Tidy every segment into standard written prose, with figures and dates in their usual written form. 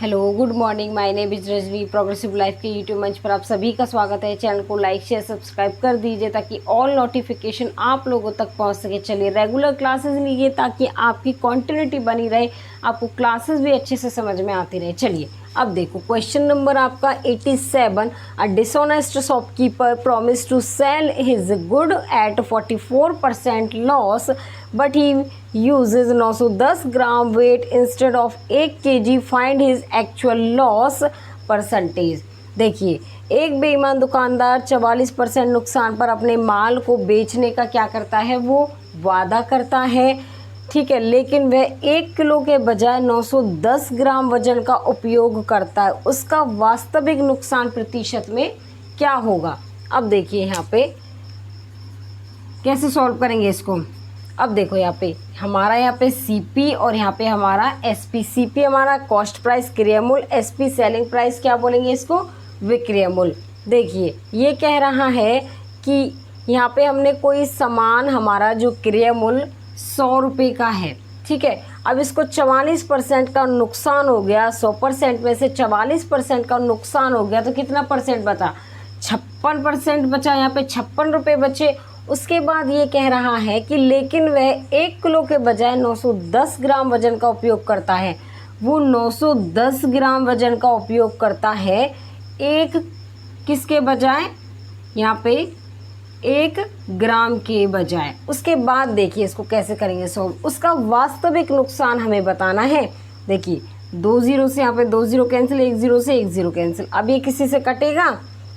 Hello good morning, my name is Rajni. Progressive life के YouTube मंच पर आप सभी का स्वागत है। चैनल को लाइक शेयर सब्सक्राइब कर दीजिए ताकि ऑल नोटिफिकेशन आप लोगों तक पहुंच सके। चलिए रेगुलर क्लासेस लीजिए ताकि आपकी कंटिन्यूटी बनी रहे, आपको क्लासेस भी अच्छे से समझ में आती रहे। चलिए अब देखो क्वेश्चन नंबर आपका 87। A dishonest shopkeeper promise to sell his good at 44% loss but he uses 910 gram weight instead of 1 kg। Find his actual loss percentage. देखिए, एक बेईमान दुकानदार 44% नुकसान पर अपने माल को बेचने का क्या करता है, वो वादा करता है, ठीक है, लेकिन वह 1 किलो के बजाय 910 ग्राम वजन का उपयोग करता है। उसका वास्तविक नुकसान प्रतिशत में क्या होगा। अब देखिए यहाँ पे कैसे सॉल्व करेंगे इसको। अब देखो यहाँ पे सीपी और यहाँ पे हमारा एसपी। सीपी हमारा कॉस्ट प्राइस क्रय मूल्य, एसपी सेलिंग प्राइस, क्या बोलेंगे इसको, विक्रय मूल्य। देखिए ये कह रहा है कि यहाँ पे हमने कोई सामान, हमारा जो क्रय मूल्य 100 रुपये का है, ठीक है। अब इसको 44% का नुकसान हो गया। 100% में से 44% का नुकसान हो गया तो कितना परसेंट बचा, 56% बचा। यहाँ पे 56 रुपये बचे। उसके बाद ये कह रहा है कि लेकिन वह 1 किलो के बजाय 910 ग्राम वजन का उपयोग करता है। वो 910 ग्राम वजन का उपयोग करता है, एक किसके बजाय, यहाँ पे 1 ग्राम के बजाय। उसके बाद देखिए इसको कैसे करेंगे सॉल्व। उसका वास्तविक नुकसान हमें बताना है। देखिए 2 जीरो से यहाँ पे 2 जीरो कैंसिल, 1 जीरो से 1 जीरो कैंसिल। अब ये किसी से कटेगा,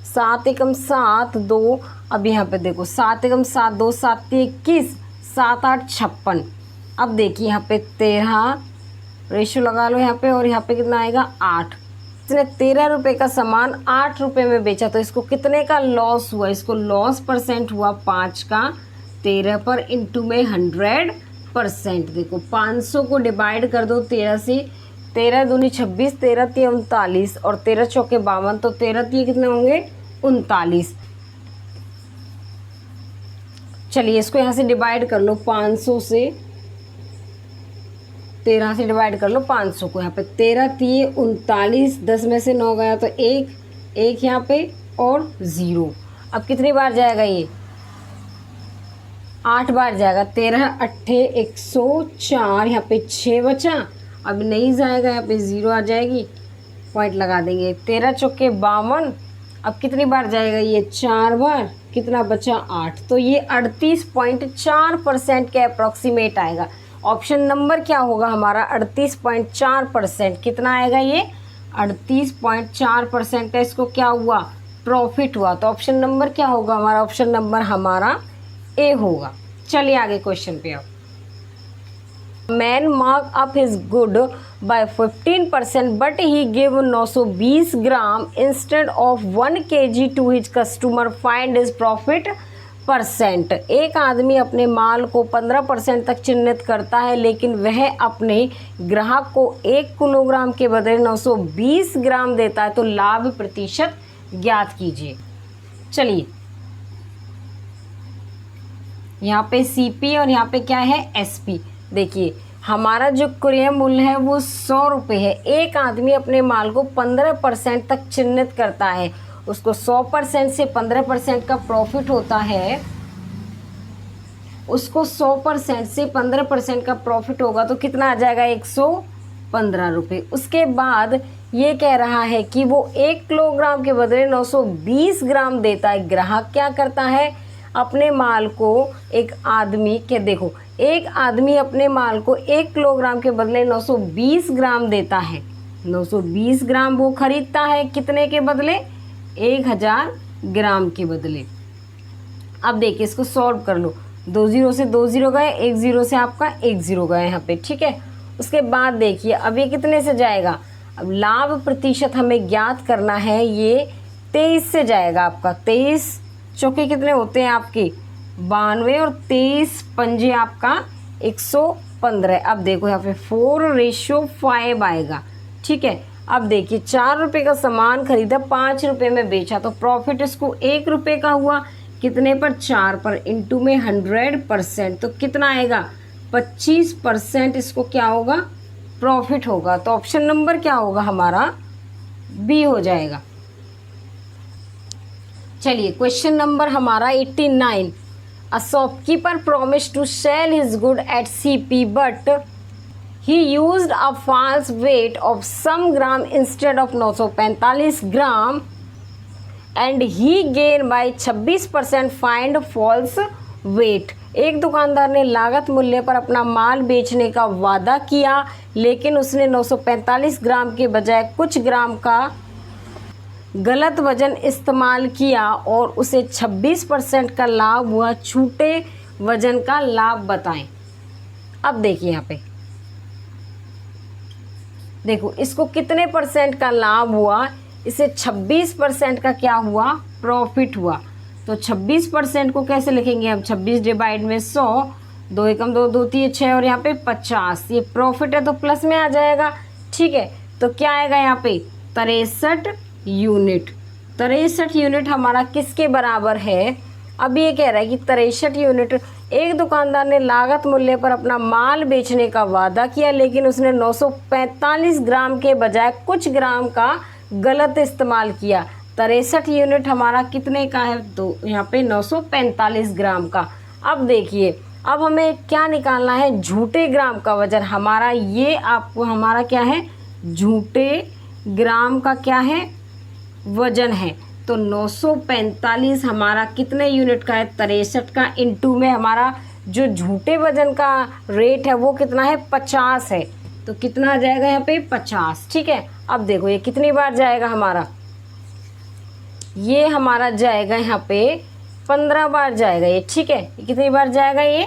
7 एकम 7 2। अब यहाँ पे देखो 7 एकम 7 2, 7 21, 7 8 56। अब देखिए यहाँ पे 13 रेशो लगा लो यहाँ पे, और यहाँ पे कितना आएगा 8। इसने 13 रुपये का सामान 8 रुपये में बेचा तो इसको कितने का लॉस हुआ। इसको लॉस परसेंट हुआ 5 का 13 पर इंटू में 100%। देखो 500 को डिवाइड कर दो 13 से, 13 दूनी 26, 13 तिया 39 और 13 चौके 52, तो 13 तिया कितने होंगे 39। चलिए इसको यहाँ से डिवाइड कर लो 500 से, 13 से डिवाइड कर लो 500 को। यहाँ पे 13 तिये 39, 10 में से 9 गया तो 1 यहाँ पे और 0। अब कितनी बार जाएगा ये, 8 बार जाएगा। 13 अट्ठे 104, यहाँ पे 6 बचा। अब नहीं जाएगा, यहाँ पे 0 आ जाएगी, पॉइंट लगा देंगे। 13 चौके 52। अब कितनी बार जाएगा ये, 4 बार। कितना बचा 8, तो ये 38.4% के अप्रॉक्सीमेट आएगा। ऑप्शन नंबर क्या होगा हमारा, 38.4%। कितना आएगा ये, 38.4% का इसको क्या हुआ, प्रॉफिट हुआ। तो ऑप्शन नंबर क्या होगा हमारा, ऑप्शन नंबर हमारा ए होगा। चलिए आगे क्वेश्चन पे आओ। Man mark up his good by 15% but he give 920 gram instead of 1 kg to his customer. Find his profit percent. एक आदमी अपने माल को 15% तक चिन्हित करता है, लेकिन वह अपने ग्राहक को 1 किलोग्राम के बदले 920 ग्राम देता है, तो लाभ प्रतिशत ज्ञात कीजिए। चलिए यहाँ पे सीपी और यहाँ पे क्या है, एसपी। देखिए हमारा जो क्रय मूल्य है वो 100 रुपये है। एक आदमी अपने माल को 15% तक चिन्हित करता है, उसको 100% से 15% का प्रॉफिट होता है। उसको 100% से 15% का प्रॉफिट होगा तो कितना आ जाएगा, 115 रुपये। उसके बाद ये कह रहा है कि वो 1 किलोग्राम के बदले 920 ग्राम देता है। ग्राहक क्या करता है, अपने माल को, एक आदमी के, देखो एक आदमी अपने माल को 1 किलोग्राम के बदले 920 ग्राम देता है। 920 ग्राम वो खरीदता है, कितने के बदले, 1000 ग्राम के बदले। अब देखिए इसको सॉल्व कर लो। 2 जीरो से 2 जीरो गए, 1 जीरो से आपका 1 जीरो गए यहाँ पे, ठीक है। उसके बाद देखिए अब ये कितने से जाएगा, अब लाभ प्रतिशत हमें ज्ञात करना है। ये 23 से जाएगा आपका। 23 चौके कितने होते हैं आपके, 92, और 23 पंजे आपका 115। अब देखो यहाँ पे 4:5 आएगा, ठीक है। अब देखिए 4 रुपये का सामान खरीदा, 5 रुपये में बेचा, तो प्रॉफिट इसको 1 रुपये का हुआ। कितने पर, 4 पर, इंटू में 100%, तो कितना आएगा, 25% इसको क्या होगा, प्रॉफिट होगा। तो ऑप्शन नंबर क्या होगा हमारा, बी हो जाएगा। चलिए क्वेश्चन नंबर हमारा 89। A shopkeeper promise to sell his good at CP but he used a false weight of some gram instead of 945 gram and he gain by 26% find false weight. एक दुकानदार ने लागत मूल्य पर अपना माल बेचने का वादा किया, लेकिन उसने 945 ग्राम के बजाय कुछ ग्राम का गलत वजन इस्तेमाल किया और उसे 26% का लाभ हुआ। छूटे वजन का लाभ बताएं। अब देखिए यहाँ पे देखो, इसको कितने परसेंट का लाभ हुआ, इसे 26% का क्या हुआ, प्रॉफिट हुआ। तो 26% को कैसे लिखेंगे हम, 26 डिवाइड में 100, 2 एकम 2, 2 3 6 और यहाँ पे 50। ये प्रॉफिट है तो प्लस में आ जाएगा। ठीक है, तो क्या आएगा यहाँ पे 63 यूनिट। 63 यूनिट हमारा किसके बराबर है, अब ये कह रहा है कि 63 यूनिट। एक दुकानदार ने लागत मूल्य पर अपना माल बेचने का वादा किया, लेकिन उसने 945 ग्राम के बजाय कुछ ग्राम का गलत इस्तेमाल किया। 63 यूनिट हमारा कितने का है, तो यहाँ पे 945 ग्राम का। अब देखिए, अब हमें क्या निकालना है, झूठे ग्राम का वजन। हमारा ये आपको हमारा क्या है, झूठे ग्राम का क्या है, वजन है। तो 945 हमारा कितने यूनिट का है, 63 का, इंटू में हमारा जो झूठे वजन का रेट है वो कितना है, 50 है। तो कितना आ जाएगा यहाँ पे, 50। ठीक है, अब देखो ये कितनी बार जाएगा हमारा, ये हमारा जाएगा यहाँ पे 15 बार जाएगा ये। ठीक है, कितनी बार जाएगा, ये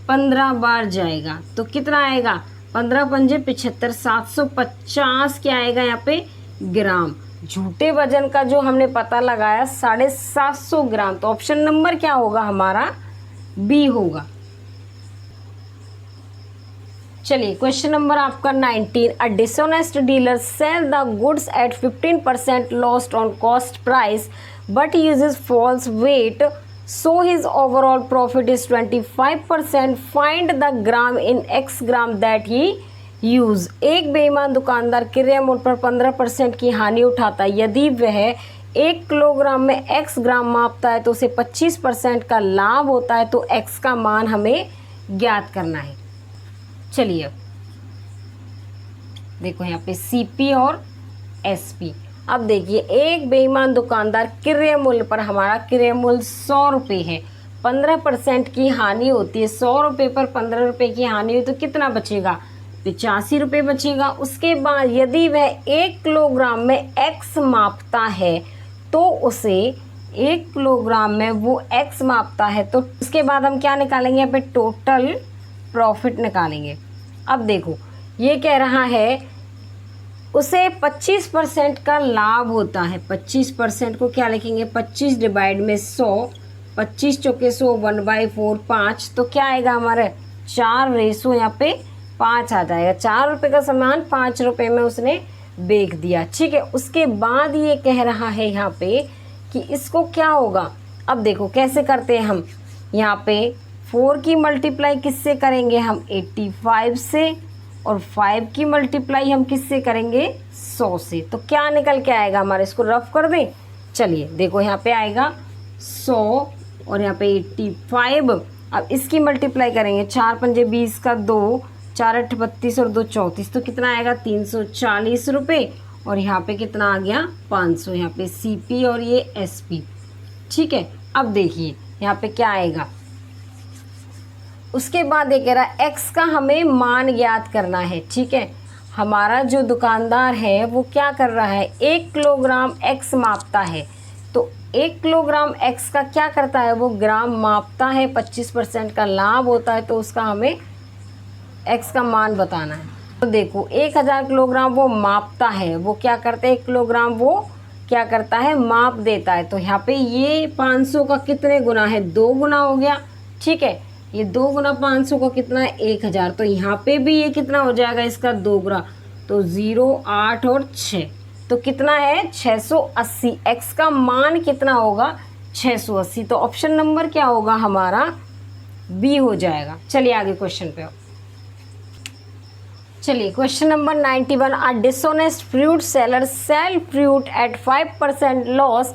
15 बार जाएगा। तो कितना आएगा, 15 पंजे 75, 750 क्या आएगा यहाँ पे ग्राम। झूठे वजन का जो हमने पता लगाया 750 ग्राम। तो ऑप्शन नंबर क्या होगा हमारा, बी होगा। चलिए क्वेश्चन नंबर आपका 19। A dishonest dealer sell the goods at 15% lost on cost price but uses false weight, so his overall profit is 25%। Find the gram in x gram that he use. एक बेईमान दुकानदार क्रय मूल्य पर 15% की हानि उठाता है। यदि वह 1 किलोग्राम में x ग्राम मापता है तो उसे 25% का लाभ होता है। तो x का मान हमें ज्ञात करना है। चलिए अब देखो यहाँ पे CP और SP। अब देखिए, एक बेईमान दुकानदार क्रय मूल्य पर, हमारा क्रय मूल्य 100 रुपये है, 15% की हानि होती है। 100 रुपये पर 15 रुपये की हानि हुई तो कितना बचेगा, 85 रुपये बचेगा। उसके बाद यदि वह 1 किलोग्राम में x मापता है तो उसे 1 किलोग्राम में वो x मापता है, तो उसके बाद हम क्या निकालेंगे, यहाँ पे टोटल प्रॉफिट निकालेंगे। अब देखो ये कह रहा है उसे 25% का लाभ होता है। 25% को क्या लिखेंगे, 25 डिवाइड में 100, 25 चौके 100, 1/4, 5। तो क्या आएगा हमारे 4 रेशो यहाँ पे 5 आ जाएगा। 4 रुपये का सामान 5 रुपये में उसने बेच दिया। ठीक है, उसके बाद ये कह रहा है यहाँ पे कि इसको क्या होगा। अब देखो कैसे करते हैं हम, यहाँ पे 4 की मल्टीप्लाई किससे करेंगे हम, 85 से, और 5 की मल्टीप्लाई हम किससे करेंगे, 100 से। तो क्या निकल के आएगा हमारे, इसको रफ कर दें। चलिए देखो यहाँ पे आएगा 100 और यहाँ पे 85। अब इसकी मल्टीप्लाई करेंगे, 4 पंजे 20 का 2, 4 8 32 और 2 34। तो कितना आएगा 340 रुपये। और यहाँ पे कितना आ गया 500। यहाँ पे CP और ये SP। ठीक है, अब देखिए यहाँ पे क्या आएगा। उसके बाद ये कह रहा है x का हमें मान ज्ञात करना है। ठीक है, हमारा जो दुकानदार है वो क्या कर रहा है, 1 किलोग्राम x मापता है। तो 1 किलोग्राम x का क्या करता है, वो ग्राम मापता है, 25% का लाभ होता है। तो उसका हमें x का मान बताना है। तो देखो 1000 किलोग्राम वो मापता है, वो क्या करता है, 1 किलोग्राम वो क्या करता है, माप देता है। तो यहाँ पे ये 500 का कितने गुना है, 2 गुना हो गया। ठीक है, ये 2 गुना 500 का कितना है, 1000। तो यहाँ पे भी ये कितना हो जाएगा, इसका 2 गुना। तो 0, 8 और 6, तो कितना है 680। x का मान कितना होगा, 680। तो ऑप्शन नंबर क्या होगा हमारा, बी हो जाएगा। चलिए आगे क्वेश्चन पे। चलिए question number 91, a dishonest fruit seller sell fruit at 5% loss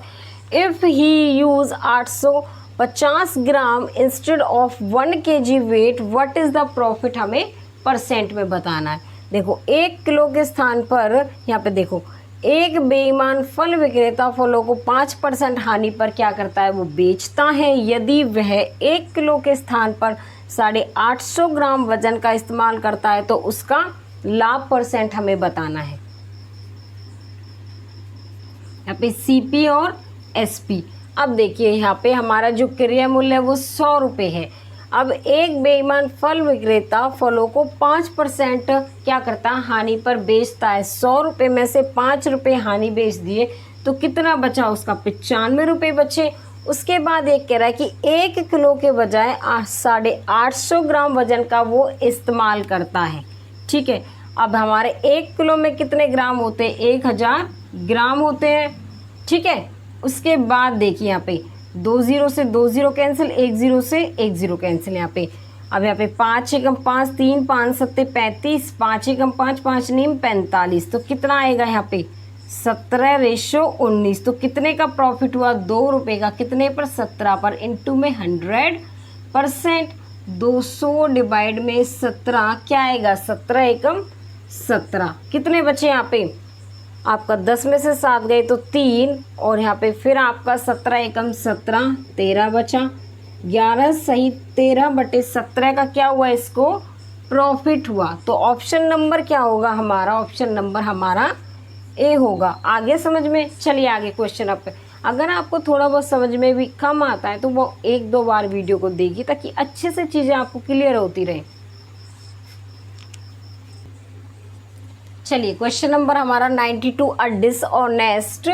if he use 850 gram instead of 1 kg weight, what is the profit, हमें परसेंट में बताना है। देखो 1 किलो के स्थान पर यहाँ पे देखो, एक बेईमान फल विक्रेता फलों को 5% हानि पर क्या करता है, वो बेचता है। यदि वह 1 किलो के स्थान पर 850 ग्राम वजन का इस्तेमाल करता है तो उसका लाभ परसेंट हमें बताना है। यहाँ पे सीपी और एसपी। अब देखिए यहाँ पे हमारा जो क्रय मूल्य है वो 100 रुपये है। अब एक बेईमान फल विक्रेता फलों को 5% क्या करता है, हानि पर बेचता है। 100 रुपये में से 5 रुपये हानि बेच दिए तो कितना बचा, उसका 95 रुपये बचे। उसके बाद एक कह रहा है कि 1 किलो के बजाय 850 ग्राम वजन का वो इस्तेमाल करता है। ठीक है, अब हमारे 1 किलो में कितने ग्राम होते हैं, 1000 ग्राम होते हैं। ठीक है, उसके बाद देखिए यहाँ पे 2 0 से 2 0 कैंसिल, 1 0 से 1 0 कैंसिल यहाँ पे। अब यहाँ पे 5 एकम 5 3 5 7 35, 5 एकम 5 5 नीम 45, तो कितना आएगा यहाँ पे 17:19। तो कितने का प्रॉफिट हुआ, 2 रुपये का। कितने पर, 17 पर। इंटू में 100%, 200 डिवाइड में 17 क्या आएगा, 17 एकम 17। कितने बचे यहाँ पे आपका, 10 में से 7 गए तो 3, और यहाँ पे फिर आपका 17 एकम 17, 13 बचा। 11 सही 13/17 का क्या हुआ, इसको प्रॉफिट हुआ। तो ऑप्शन नंबर क्या होगा हमारा, ऑप्शन नंबर हमारा ए होगा। आगे समझ में, चलिए आगे क्वेश्चन अप। अगर आपको थोड़ा बहुत समझ में भी कम आता है तो वो 1-2 बार वीडियो को देखिए ताकि अच्छे से चीज़ें आपको क्लियर होती रहे। चलिए क्वेश्चन नंबर हमारा 92, अ डिसऑनेस्ट,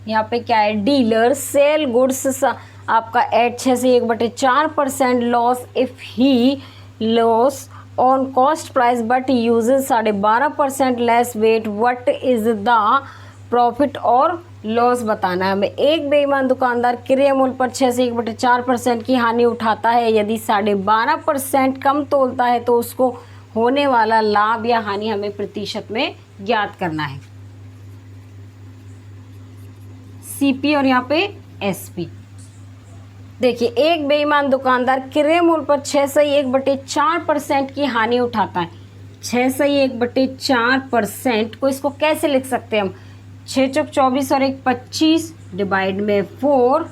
यहाँ पे क्या है, डीलर सेल गुड्स आपका एट 6 से 1/4% loss if he loss on cost price but uses 12.5% less weight, what is the profit और लॉस बताना है हमें। एक बेईमान दुकानदार क्रय मूल्य पर 6 से 1/4% की हानि उठाता है। यदि 12.5% कम तोलता है तो उसको होने वाला लाभ या हानि हमें प्रतिशत में ज्ञात करना है। सीपी और यहाँ पे एसपी। देखिए एक बेईमान दुकानदार क्रय मूल्य पर 6 से 1/4% की हानि उठाता है। 6 से 1/4% को इसको कैसे लिख सकते हैं हम, 6 चौक 24 और 1 25 डिवाइड में 4।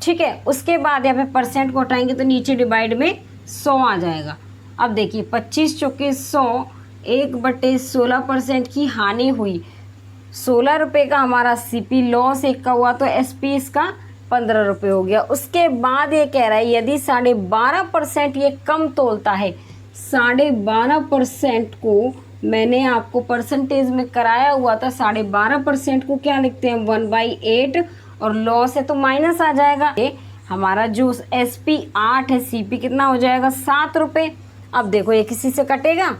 ठीक है, उसके बाद यहाँ पे परसेंट को हटाएंगे तो नीचे डिवाइड में 100 आ जाएगा। अब देखिए 25 चौके 100, 1/16% की हानि हुई। 16 रुपये का हमारा सीपी लॉस 1 का हुआ तो एसपी इसका 15 रुपये हो गया। उसके बाद ये कह रहा है यदि 12.5% ये कम तोलता है। 12.5% को मैंने आपको परसेंटेज में कराया हुआ था। 12.5% को क्या लिखते हैं, 1/8, और लॉस है तो माइनस आ जाएगा। हमारा जो एसपी 8 है, सीपी कितना हो जाएगा, 7 रुपये। अब देखो ये किसी से कटेगा,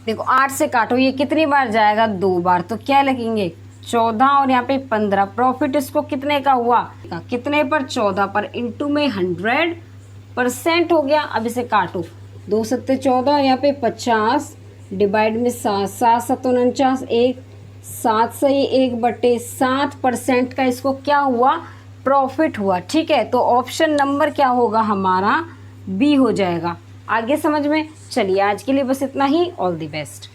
देखो 8 से काटो, ये कितनी बार जाएगा, 2 बार, तो क्या लिखेंगे 14 और यहाँ पे 15। प्रॉफिट इसको कितने का हुआ, कितने पर, 14 पर। इंटू में 100% हो गया। अब इसे काटो, 2 7 14, यहाँ पे 50 डिवाइड में 7, 7 7 49, 1 7 से 1/7% का इसको क्या हुआ, प्रॉफिट हुआ। ठीक है, तो ऑप्शन नंबर क्या होगा हमारा, बी हो जाएगा। आगे समझ में, चलिए आज के लिए बस इतना ही। All the best.